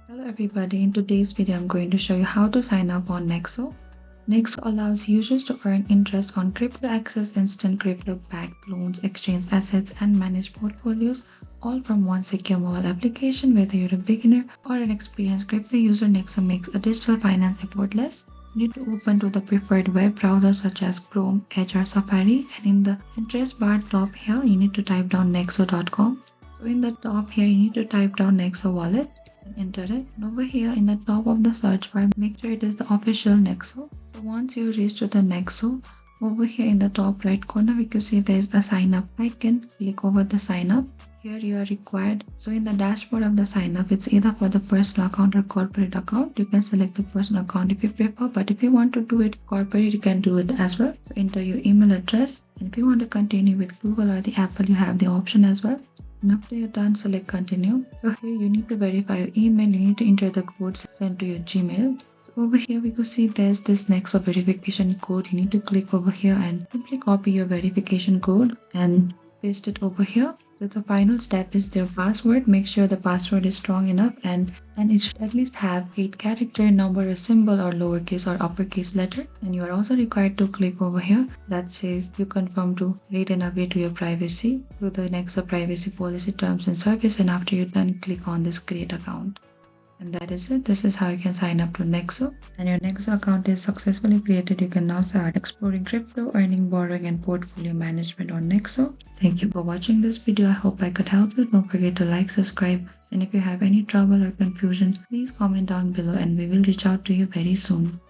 Hello everybody, in today's video I'm going to show you how to sign up on Nexo. Nexo allows users to earn interest on crypto, access instant crypto-backed loans, exchange assets and manage portfolios all from one secure mobile application. Whether you're a beginner or an experienced crypto user, Nexo makes a digital finance effortless. You need to open to the preferred web browser such as Chrome, Edge or Safari, and in the address bar top here you need to type down nexo.com. So in the top here you need to type down Nexo wallet. Enter it, and over here in the top of the search bar make sure it is the official Nexo. So once you reach to the Nexo, over here in the top right corner we can see there is a sign up icon. Click over the sign up. Here you are required, so in the dashboard of the sign up it's either for the personal account or corporate account. You can select the personal account if you prefer, but if you want to do it corporate you can do it as well. So enter your email address, and if you want to continue with Google or the Apple you have the option as well. And after you're done, select continue. So here you need to verify your email. You need to enter the code sent to your Gmail. So over here we could see there's this Nexo verification code. You need to click over here and simply copy your verification code and paste it over here. So the final step is their password. Make sure the password is strong enough and it should at least have 8-character number, a symbol or lowercase or uppercase letter. And you are also required to click over here that says you confirm to read and agree to your privacy through the Nexo privacy policy terms and service, and after you're done click on this create account. And that is it. This is how you can sign up to Nexo. And your Nexo account is successfully created. You can now start exploring crypto, earning, borrowing and portfolio management on Nexo. Thank you for watching this video. I hope I could help you. Don't forget to like, subscribe, and if you have any trouble or confusion, please comment down below and we will reach out to you very soon.